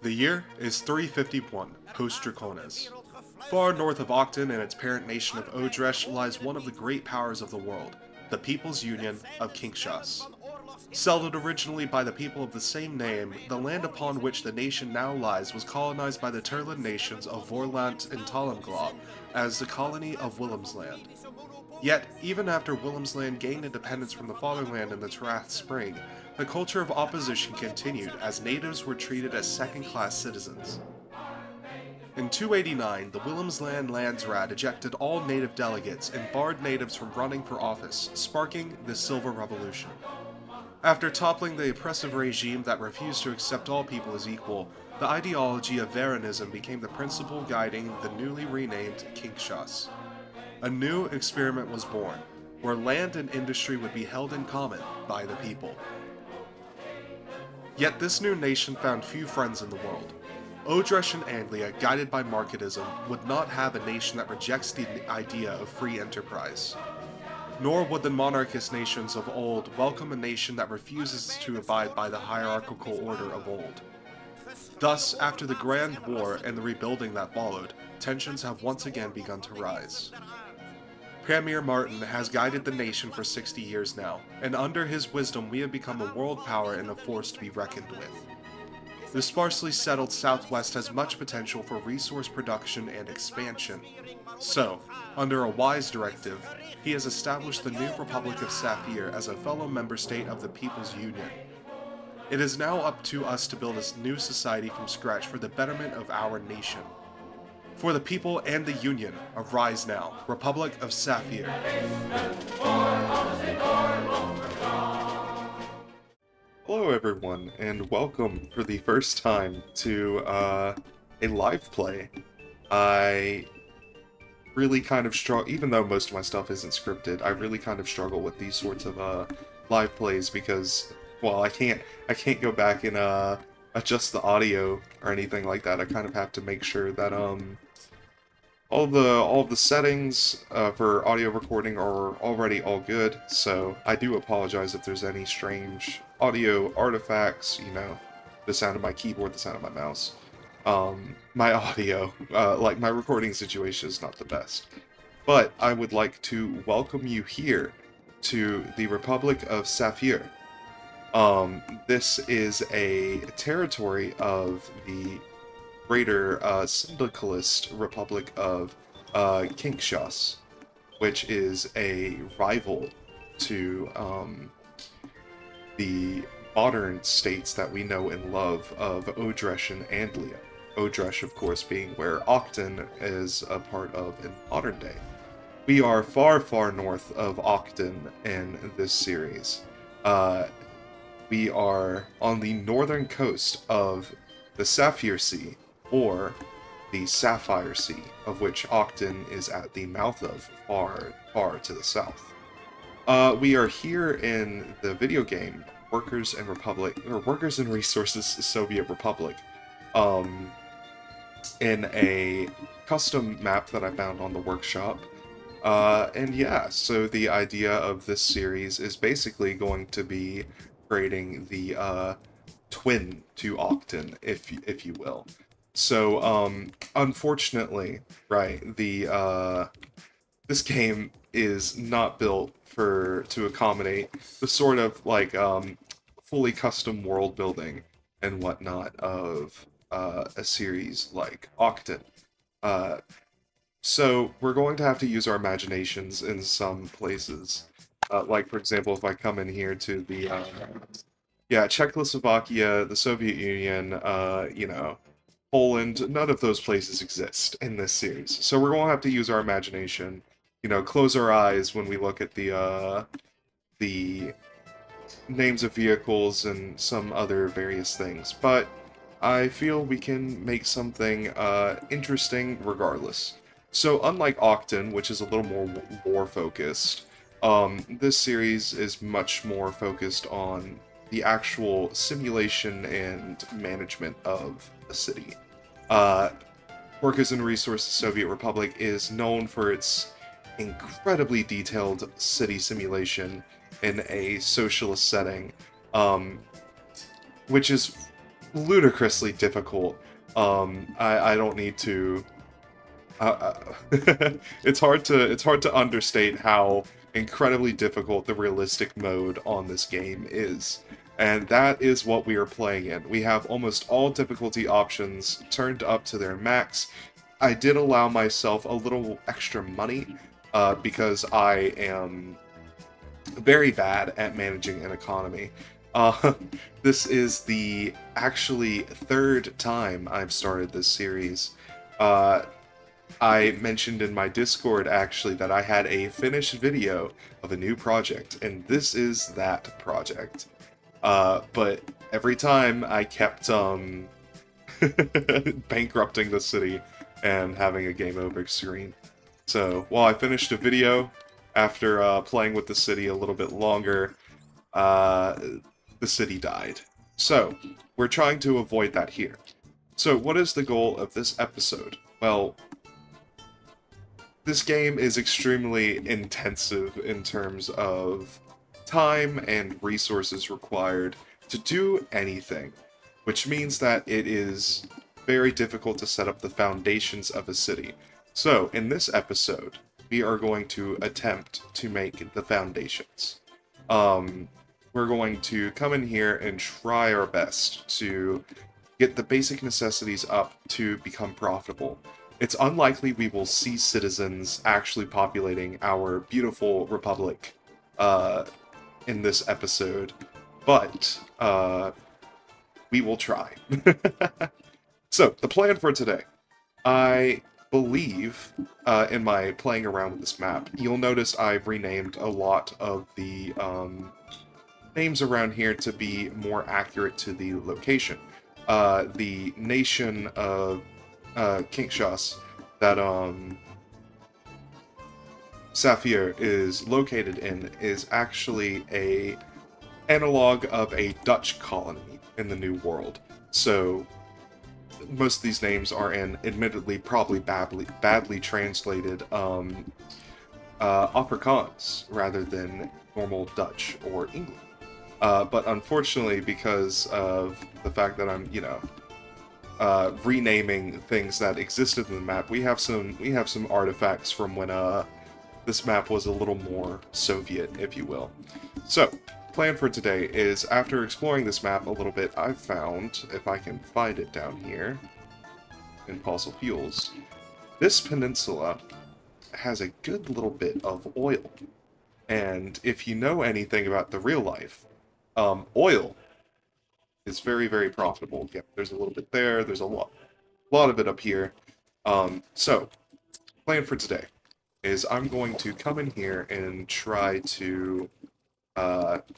The year is 351, post-Draconis. Far north of Auckton and its parent nation of Odresh lies one of the great powers of the world, the People's Union of Kinshasa. Settled originally by the people of the same name, the land upon which the nation now lies was colonized by the Turlan nations of Vorlant and Talamglaw as the colony of Willemsland. Yet, even after Willemsland gained independence from the fatherland in the Tarath Spring, the culture of opposition continued as natives were treated as second-class citizens. In 289, the Willemsland Landsraad ejected all native delegates and barred natives from running for office, sparking the Silver Revolution. After toppling the oppressive regime that refused to accept all people as equal, the ideology of Varanism became the principle guiding the newly renamed Kinshasa. A new experiment was born, where land and industry would be held in common by the people. Yet this new nation found few friends in the world. Odresh and Anglia, guided by marketism, would not have a nation that rejects the idea of free enterprise. Nor would the monarchist nations of old welcome a nation that refuses to abide by the hierarchical order of old. Thus, after the Grand War and the rebuilding that followed, tensions have once again begun to rise. Premier Martin has guided the nation for 60 years now, and under his wisdom we have become a world power and a force to be reckoned with. The sparsely settled Southwest has much potential for resource production and expansion. So, under a wise directive, he has established the new Republic of Saffier as a fellow member state of the People's Union. It is now up to us to build a new society from scratch for the betterment of our nation. For the people and the Union, arise now, Republic of Saffier. Hello everyone, and welcome for the first time to a live play. I really kind of struggle, even though most of my stuff isn't scripted, I really kind of struggle with these sorts of live plays because, well, I can't go back and adjust the audio or anything like that. I kind of have to make sure that all of the settings for audio recording are already all good, so I do apologize if there's any strange audio artifacts, you know, the sound of my keyboard, the sound of my mouse. My audio, like my recording situation is not the best. But I would like to welcome you here to the Republic of Saffier. This is a territory of the greater syndicalist Republic of Kinshasa, which is a rival to the modern states that we know and love of Odresh and Anglia. Odresh, of course, being where Auckton is a part of in modern day. We are far, far north of Auckton in this series. We are on the northern coast of the Saffier Sea, or the Sapphire Sea, of which Auckton is at the mouth of, far, far to the south. We are here in the video game Workers and Resources Soviet Republic, in a custom map that I found on the workshop. And yeah, so the idea of this series is basically going to be creating the twin to Auckton, if you will. So, unfortunately, right, this game is not built to accommodate the sort of, like, fully custom world building and whatnot of, a series like Auckton. So, we're going to have to use our imaginations in some places. Like, for example, if I come in here to the, Czechoslovakia, the Soviet Union, you know, Poland, none of those places exist in this series. So we're going to have to use our imagination, you know, close our eyes when we look at the names of vehicles and some other various things. But I feel we can make something interesting regardless. So unlike Auckton, which is a little more war-focused, this series is much more focused on the actual simulation and management of a city. Workers and Resources Soviet Republic is known for its incredibly detailed city simulation in a socialist setting, which is ludicrously difficult. I don't need to. It's hard to understate how incredibly difficult the realistic mode on this game is. And that is what we are playing in. We have almost all difficulty options turned up to their max. I did allow myself a little extra money because I am very bad at managing an economy. Uh, this is the actually third time I've started this series. I mentioned in my Discord, actually, that I had a finished video of a new project, and this is that project. But every time I kept, bankrupting the city and having a game over screen. So, while I finished a video, after playing with the city a little bit longer, the city died. So, we're trying to avoid that here. So, what is the goal of this episode? Well, this game is extremely intensive in terms of time and resources required to do anything, which means that it is very difficult to set up the foundations of a city. So, in this episode, we are going to attempt to make the foundations. We're going to come in here and try our best to get the basic necessities up to become profitable. It's unlikely we will see citizens actually populating our beautiful republic in this episode, but we will try. So, the plan for today. I believe, in my playing around with this map, you'll notice I've renamed a lot of the names around here to be more accurate to the location. The nation of Kinshasa that Saffier is located in is actually a analog of a Dutch colony in the New World. So most of these names are in, admittedly, probably badly translated Afrikaans rather than normal Dutch or English. But unfortunately, because of the fact that I'm, renaming things that existed in the map, we have some artifacts from when this map was a little more Soviet, if you will. So, plan for today is, after exploring this map a little bit, I've found, if I can find it down here in fossil fuels, this peninsula has a good little bit of oil. And if you know anything about the real life, oil is very, very profitable. Yep, there's a little bit there, there's a lot of it up here. So, plan for today is I'm going to come in here and try to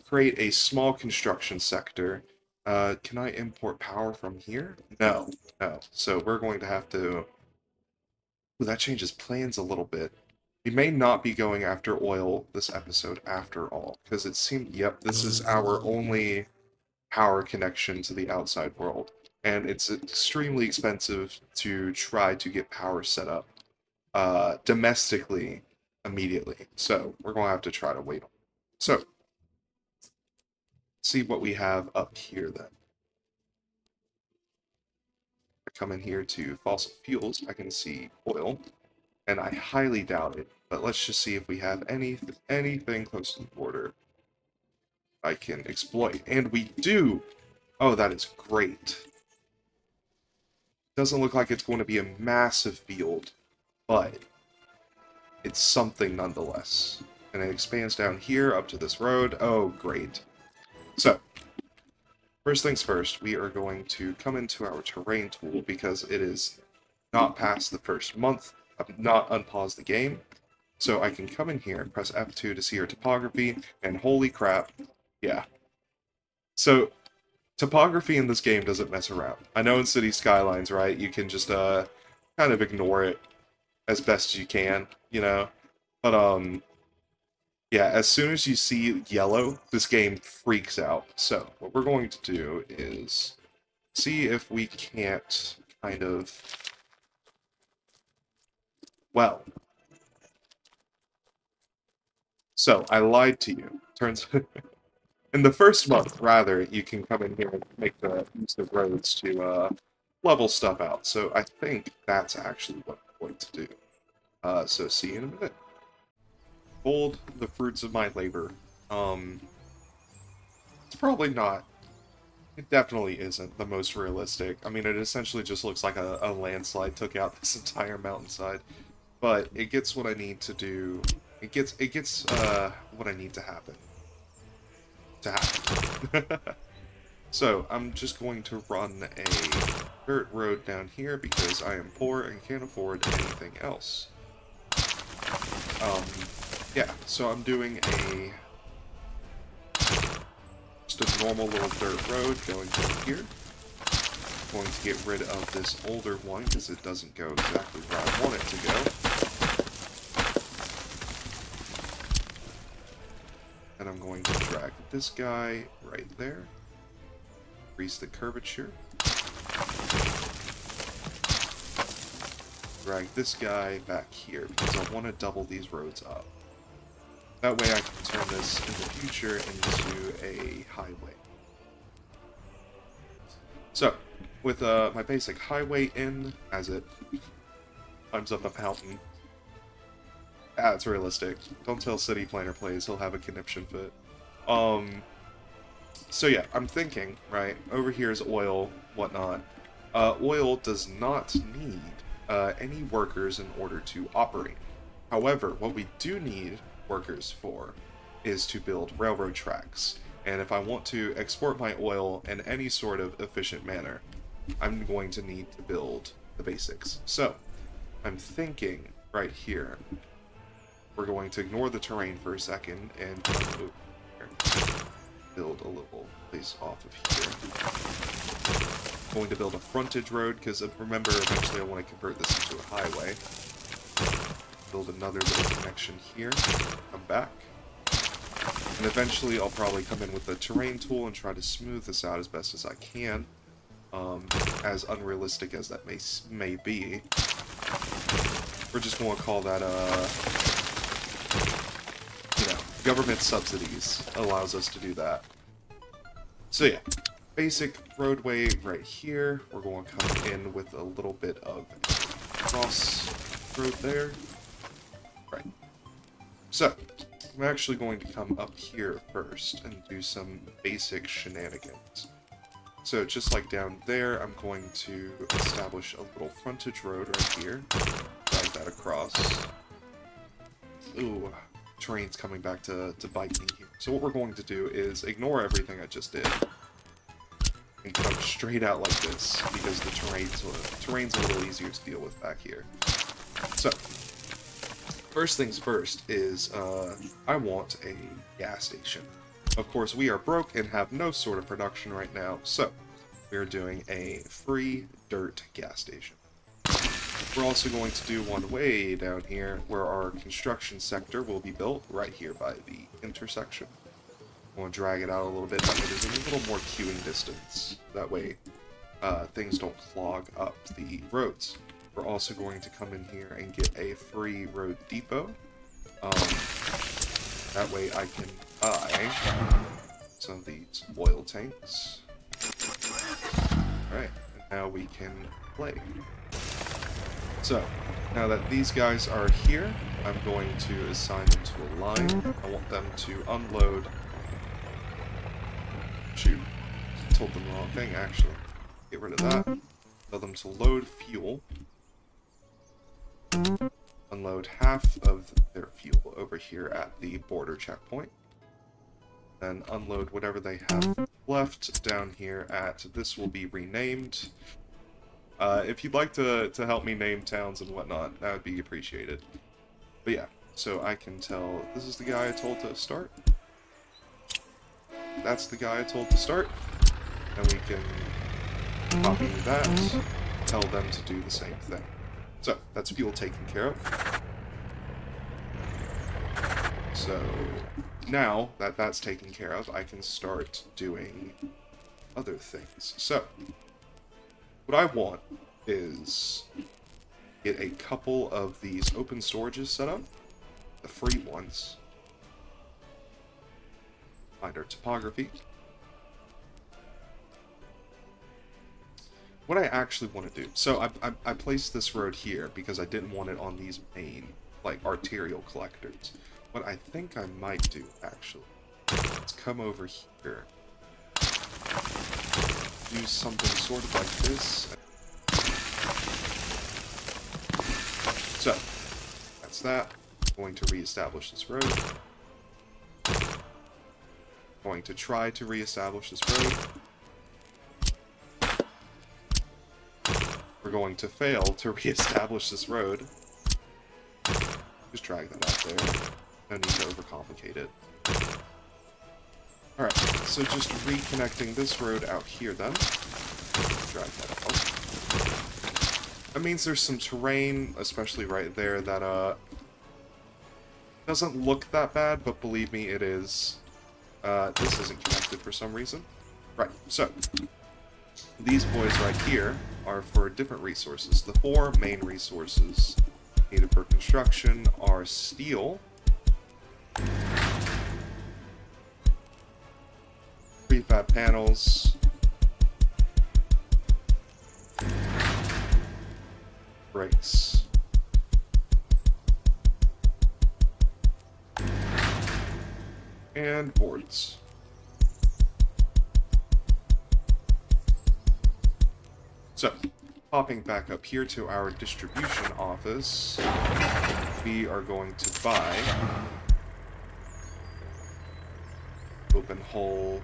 create a small construction sector. Can I import power from here? No. So we're going to have to... Ooh, that changes plans a little bit. We may not be going after oil this episode after all, because it seemed, yep, this is our only power connection to the outside world. And it's extremely expensive to try to get power set up domestically immediately. So we're going to have to try to wait on it. So, see what we have up here then. I come in here to fossil fuels, I can see oil, and I highly doubt it, but let's just see if we have anything close to the border I can exploit. And we do! Oh, that is great. Doesn't look like it's going to be a massive field, but it's something nonetheless. And it expands down here up to this road. Oh, great. So, first things first, we are going to come into our terrain tool because it is not past the first month. I've not unpaused the game. So I can come in here and press F2 to see our topography, and holy crap, yeah. So, topography in this game doesn't mess around. I know in City Skylines, right, you can just kind of ignore it as best as you can, you know? But, yeah, as soon as you see yellow, this game freaks out. So, what we're going to do is see if we can't kind of... Well. So, I lied to you. Turns... in the first month, rather, you can come in here and make the use of roads to level stuff out. So I think that's actually what I'm going to do. So see you in a minute. Hold the fruits of my labor. It's probably not. It definitely isn't the most realistic. I mean, it essentially just looks like a landslide took out this entire mountainside. But it gets what I need to do. It gets what I need to happen. So, I'm just going to run a dirt road down here because I am poor and can't afford anything else. Yeah, so I'm doing just a normal little dirt road going through here. I'm going to get rid of this older one because it doesn't go exactly where I want it to go. And I'm going to drag this guy right there. Increase the curvature. Drag this guy back here because I want to double these roads up. That way I can turn this in the future into a highway. So, with my basic highway in, as it climbs up a mountain. Ah, it's realistic. Don't tell City Planner Plays, he'll have a conniption fit. So yeah, I'm thinking, right, over here is oil, whatnot. Oil does not need any workers in order to operate. However, what we do need workers for is to build railroad tracks. And if I want to export my oil in any sort of efficient manner, I'm going to need to build the basics. So, I'm thinking right here, we're going to ignore the terrain for a second and build a little place off of here. I'm going to build a frontage road because remember, eventually I want to convert this into a highway. Build another little connection here. Come back. And eventually I'll probably come in with the terrain tool and try to smooth this out as best as I can. As unrealistic as that may be. We're just going to call that, government subsidies allows us to do that. So yeah, basic roadway right here. We're going to come in with a little bit of cross road there. Right. So, I'm actually going to come up here first and do some basic shenanigans. So just like down there, I'm going to establish a little frontage road right here. Drag that across. Ooh, terrain's coming back to bite me here. So what we're going to do is ignore everything I just did. And come straight out like this, because the terrain's a little easier to deal with back here. So, first things first is, I want a gas station. Of course, we are broke and have no sort of production right now, so we are doing a free dirt gas station. We're also going to do one way down here where our construction sector will be built right here by the intersection. I'm going to drag it out a little bit, that way there's a little more queuing distance. That way things don't clog up the roads. We're also going to come in here and get a free road depot. That way I can buy some of these oil tanks. Alright, and now we can play. So, now that these guys are here, I'm going to assign them to a line. I want them to unload. Shoot, told them the wrong thing actually. Get rid of that. Tell them to load fuel. Unload half of their fuel over here at the border checkpoint. Then unload whatever they have left down here at, this will be renamed. If you'd like to help me name towns and whatnot, that would be appreciated. But yeah, so I can tell, this is the guy I told to start. That's the guy I told to start. And we can copy that, tell them to do the same thing. So, that's fuel taken care of. So, now that that's taken care of, I can start doing other things. So, what I want is get a couple of these open storages set up, the free ones. Find our topography. What I actually want to do... So I placed this road here because I didn't want it on these main, like, arterial collectors. What I think I might do, actually, is come over here. Do something sort of like this. So, that's that. Going to reestablish this road. Going to try to reestablish this road. We're going to fail to reestablish this road. Just drag that out there. No need to overcomplicate it. Alright, so just reconnecting this road out here then. Drag that out. That means there's some terrain, especially right there, that doesn't look that bad, but believe me, it is. This isn't connected for some reason. Right, so these boys right here are for different resources. The 4 main resources needed for construction are steel, prefab panels, bricks, and boards. So, popping back up here to our distribution office, we are going to buy open hole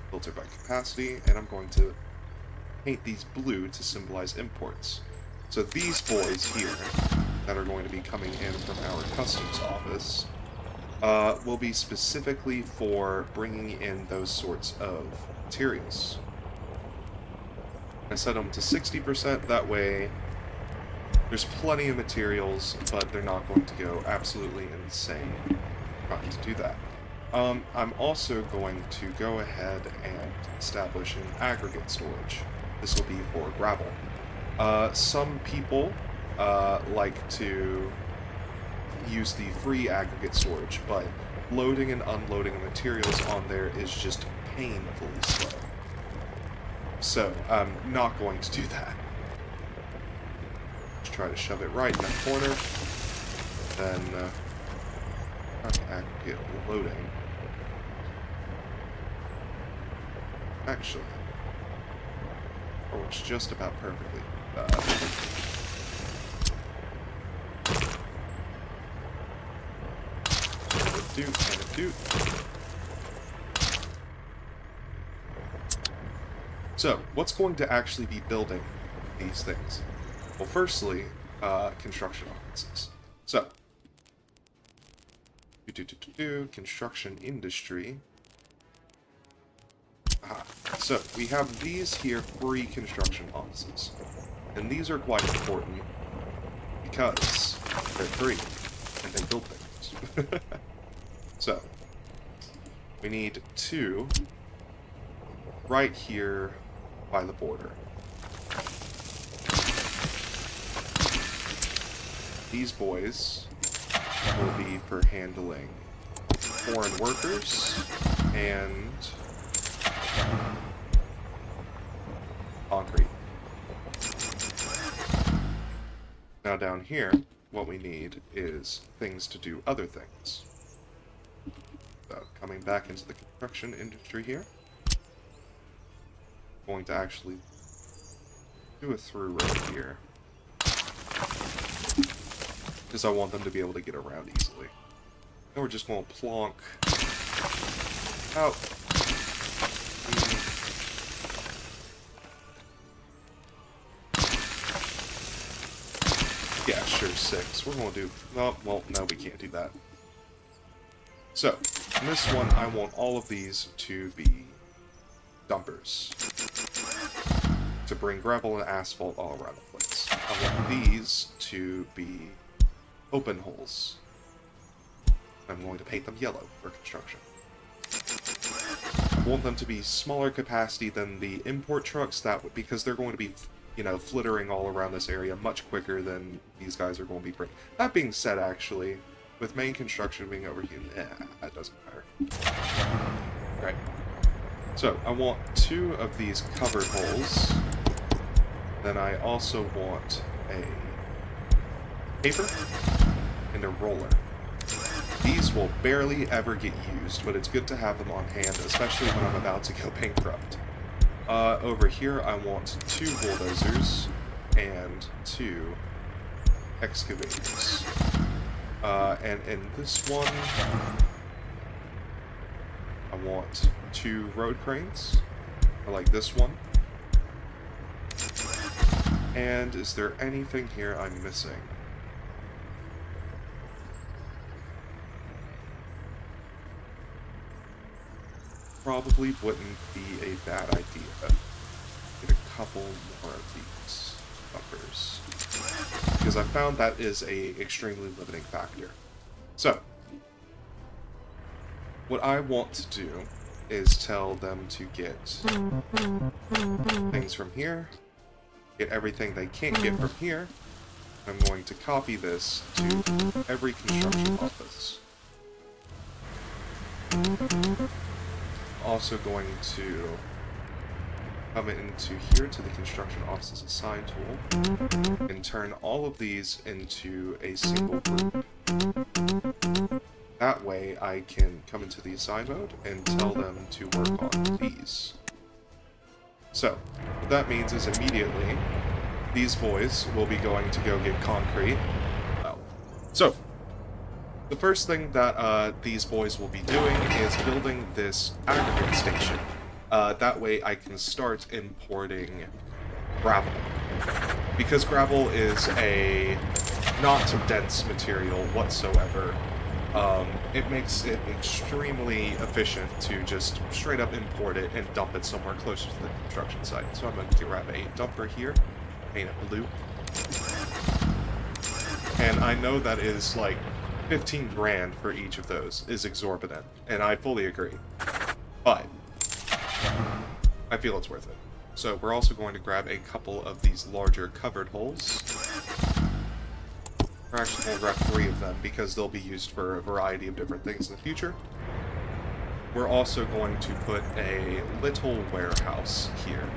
filter by capacity, and I'm going to paint these blue to symbolize imports. So these boys here that are going to be coming in from our customs office will be specifically for bringing in those sorts of materials. I set them to 60%, that way there's plenty of materials, but they're not going to go absolutely insane trying to do that. I'm also going to go ahead and establish an aggregate storage. This will be for gravel. Some people like to use the free aggregate storage, but loading and unloading of materials on there is just painfully slow. So, I'm not going to do that. Just try to shove it right in that corner. Then, aggregate loading. Actually, works just about perfectly. And a doot. So, what's going to actually be building these things? Well, firstly, construction offices. So, construction industry. So, we have these here free construction offices. And these are quite important because they're free and they build things. So, we need 2 right here by the border. These boys will be for handling foreign workers and concrete. Now down here, what we need is things to do other things. So, coming back into the construction industry here, going to actually do a through road here, because I want them to be able to get around easily. And we're just going to plonk out. Yeah, sure, 6. We're going to do... Oh, well, no, we can't do that. So, in this one, I want all of these to be dumpers. To bring gravel and asphalt all around the place. I want these to be open holes. I'm going to paint them yellow for construction. I want them to be smaller capacity than the import trucks, because they're going to be, you know, flittering all around this area much quicker than these guys are going to be bringing. That being said, actually, with main construction being over here, that doesn't matter. Right. So, I want 2 of these covered holes. Then I also want a paper and a roller. These will barely ever get used, but it's good to have them on hand, especially when I'm about to go bankrupt. Over here, I want 2 bulldozers and 2 excavators. And in this one, I want 2 road cranes, or like this one. And is there anything here I'm missing? Probably wouldn't be a bad idea. Get a couple more of these bumpers. Because I found that is a extremely limiting factor. So, what I want to do is tell them to get things from here, get everything they can't get from here. I'm going to copy this to every construction office. Also going to come into here to the construction office's assign tool and turn all of these into a single group. That way I can come into the assign mode and tell them to work on these. So, what that means is immediately these boys will be going to go get concrete. So, the first thing that these boys will be doing is building this aggregate station. That way I can start importing gravel. Because gravel is a not dense material whatsoever, it makes it extremely efficient to just straight up import it and dump it somewhere closer to the construction site. So I'm going to grab a dumper here, paint it blue. And I know that is like 15 grand for each of those is exorbitant, and I fully agree. But I feel it's worth it. So we're also going to grab a couple of these larger covered holes. We're actually going to grab 3 of them because they'll be used for a variety of different things in the future. We're also going to put a little warehouse here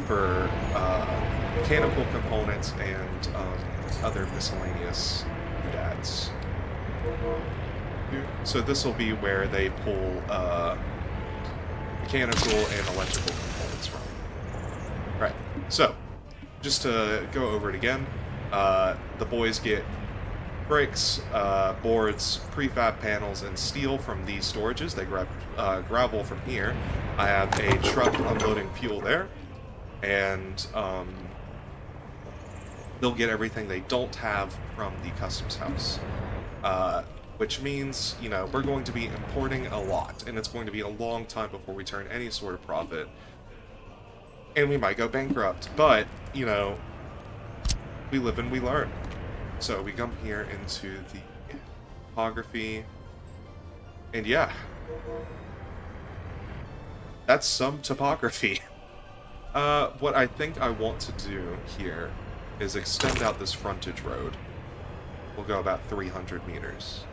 for mechanical components and other miscellaneous doodads. So this will be where they pull mechanical and electrical components from. Right, so just to go over it again, the boys get bricks, boards, prefab panels, and steel from these storages. They grab gravel from here. I have a truck unloading fuel there, and they'll get everything they don't have from the customs house. Which means, you know, we're going to be importing a lot, and it's going to be a long time before we turn any sort of profit. And we might go bankrupt, but, you know, we live and we learn. So we come here into the topography, and yeah, that's some topography. What I think I want to do here is extend out this frontage road. We'll go about 300 meters.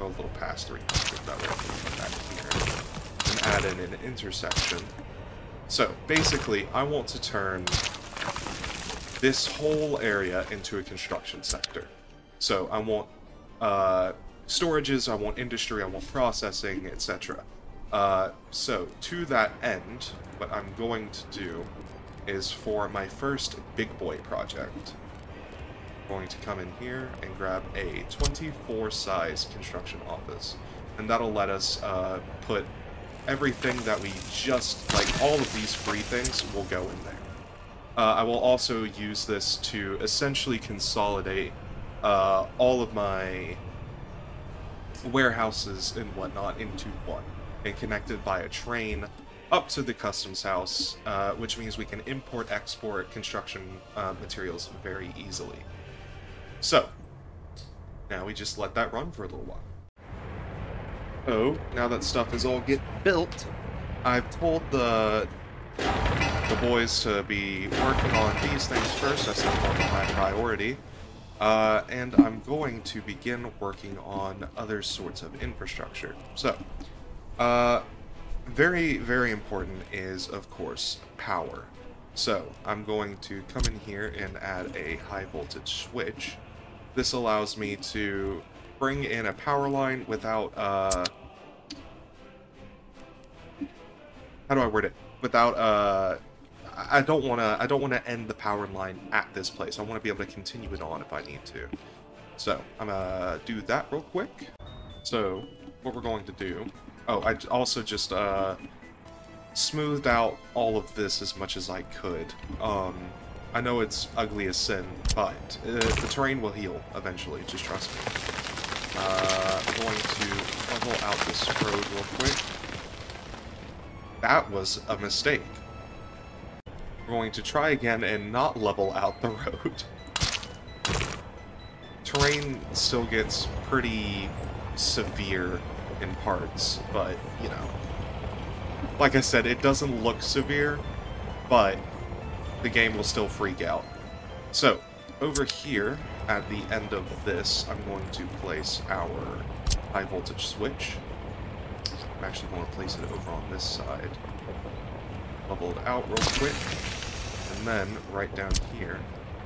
Go a little past 300, that way back here. And add in an intersection. So, basically, I want to turn this whole area into a construction sector. So, I want storages, I want industry, I want processing, etc. So, to that end, what I'm going to do is for my first big boy project, I'm going to come in here and grab a 24 size construction office, and that'll let us put everything that we just, like all of these free things will go in there. I will also use this to essentially consolidate all of my warehouses and whatnot into one, and connect it by a train up to the customs house, which means we can import-export construction materials very easily. So, now we just let that run for a little while. So, now that stuff is all get built, I've told the boys to be working on these things first. That's not my priority. And I'm going to begin working on other sorts of infrastructure. So, very, very important is, of course, power. So, I'm going to come in here and add a high voltage switch. This allows me to bring in a power line without, how do I word it? Without, I don't wanna end the power line at this place. I want to be able to continue it on if I need to. So, I'm gonna do that real quick. So, what we're going to do... Oh, I also just, smoothed out all of this as much as I could. I know it's ugly as sin, but the terrain will heal eventually, just trust me. I'm going to level out this road real quick. That was a mistake. We're going to try again and not level out the road. Terrain still gets pretty severe in parts, but, you know. Like I said, it doesn't look severe, but the game will still freak out. So, over here, at the end of this, I'm going to place our high voltage switch. I'm actually going to place it over on this side. Level it out real quick. And then, right down here,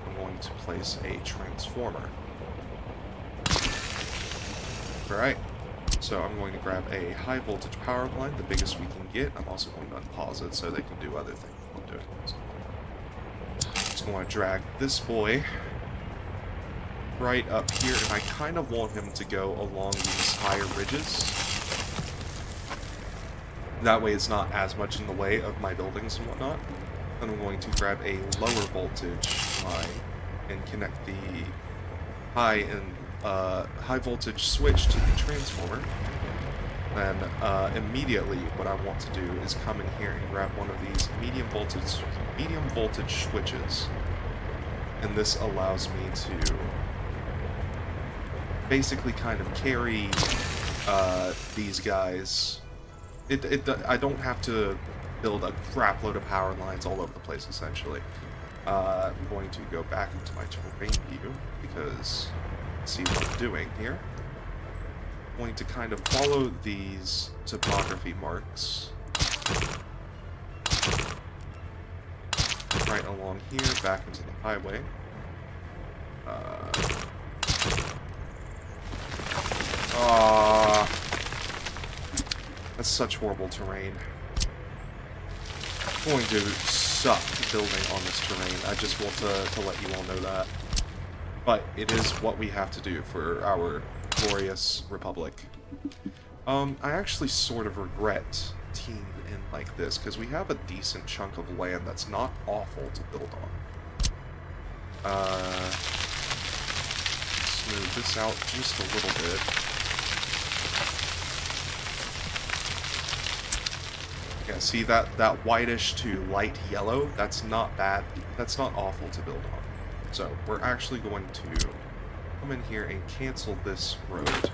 I'm going to place a transformer. Alright. So I'm going to grab a high voltage power line, the biggest we can get. I'm also going to unpause it so they can do other things while doing it. Just going to drag this boy right up here, and I kind of want him to go along these higher ridges. That way it's not as much in the way of my buildings and whatnot. Then I'm going to grab a lower voltage line and connect the high voltage switch to the transformer. Then immediately what I want to do is come in here and grab one of these medium voltage switches, and this allows me to basically kind of carry these guys. I don't have to build a crap load of power lines all over the place, essentially. I'm going to go back into my terrain view because see what I'm doing here. I'm going to kind of follow these topography marks right along here, back into the highway. That's such horrible terrain. I'm going to suck building on this terrain. I just want to let you all know that. But it is what we have to do for our glorious Republic. I actually sort of regret teaming in like this, because we have a decent chunk of land that's not awful to build on. Smooth this out just a little bit. Yeah, see that whitish to light yellow? That's not bad. That's not awful to build on. So, we're actually going to come in here and cancel this road.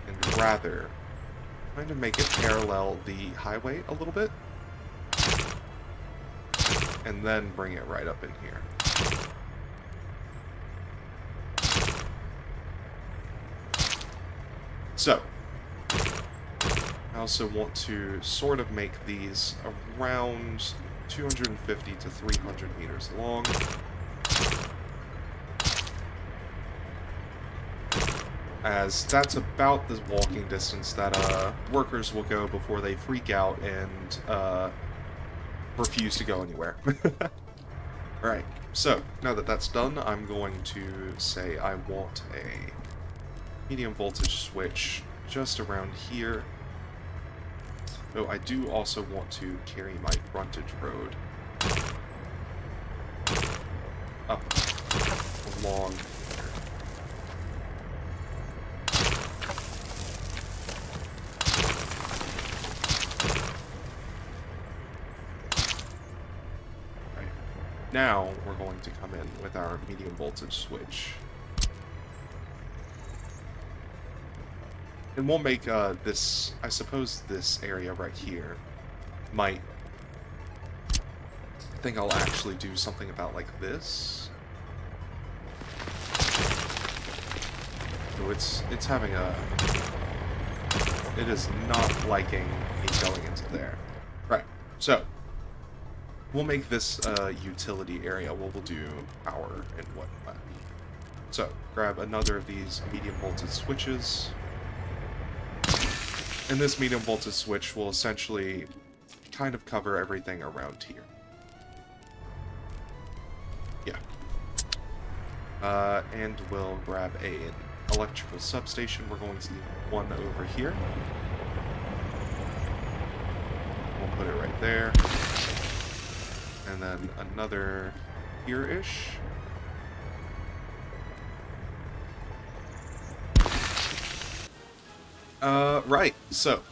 And rather, kind of make it parallel the highway a little bit. And then bring it right up in here. So, I also want to sort of make these around 250 to 300 meters long. As that's about the walking distance that workers will go before they freak out and refuse to go anywhere. Alright, so now that that's done, I'm going to say I want a medium voltage switch just around here. Though I do also want to carry my frontage road up along here. Right. Now we're going to come in with our medium voltage switch. And we'll make this, I suppose this area right here might think I'll actually do something about like this. So it's having a... It is not liking me going into there. Right, so we'll make this utility area where we'll do power and whatnot. So, grab another of these medium voltage switches. And this medium voltage switch will essentially kind of cover everything around here. Yeah. And we'll grab an electrical substation. We're going to need one over here. We'll put it right there. And then another here-ish. Right, so.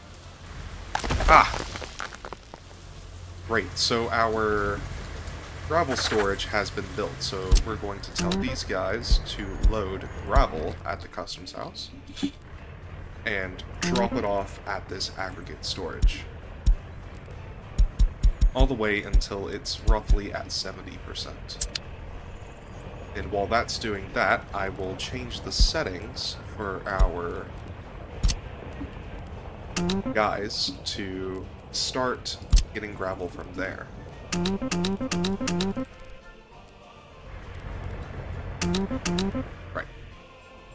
Great, so our gravel storage has been built, so we're going to tell these guys to load gravel at the customs house and drop it off at this aggregate storage. All the way until it's roughly at 70%. And while that's doing that, I will change the settings for our guys to start getting gravel from there. Right.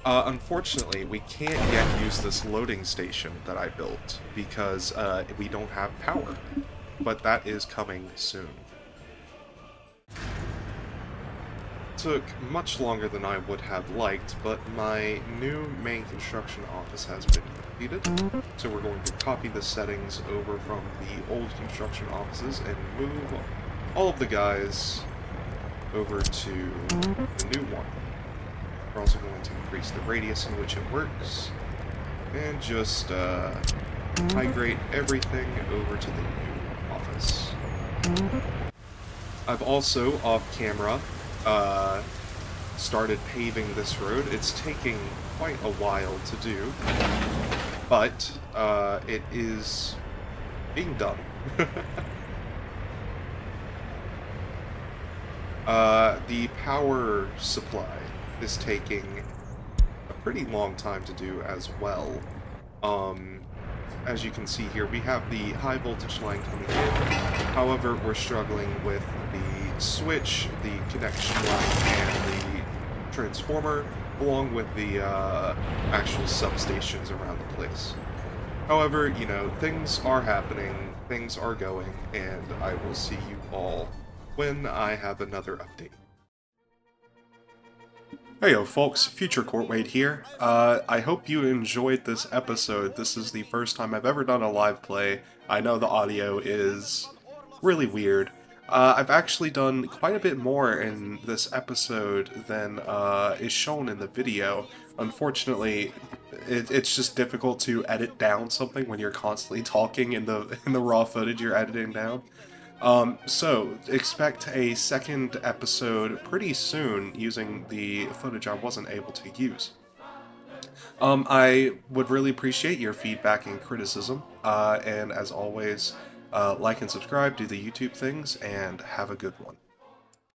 Unfortunately, we can't yet use this loading station that I built because we don't have power. But that is coming soon. Took much longer than I would have liked, but my new main construction office has been completed. So we're going to copy the settings over from the old construction offices and move all of the guys over to the new one. We're also going to increase the radius in which it works, and just migrate everything over to the new office. I've also, off camera, started paving this road. It's taking quite a while to do, but it is being done. The power supply is taking a pretty long time to do as well. As you can see here, we have the high voltage line coming in. However, we're struggling with the switch, the connection line, and the transformer, along with the actual substations around the place. However, you know, things are happening, things are going, and I will see you all when I have another update. Hey yo folks, Future Courtwade here. I hope you enjoyed this episode. This is the first time I've ever done a live play. I know the audio is really weird. I've actually done quite a bit more in this episode than is shown in the video. Unfortunately, it's just difficult to edit down something when you're constantly talking in the raw footage you're editing down. So, expect a second episode pretty soon using the footage I wasn't able to use. I would really appreciate your feedback and criticism, and as always, like and subscribe, do the YouTube things, and have a good one.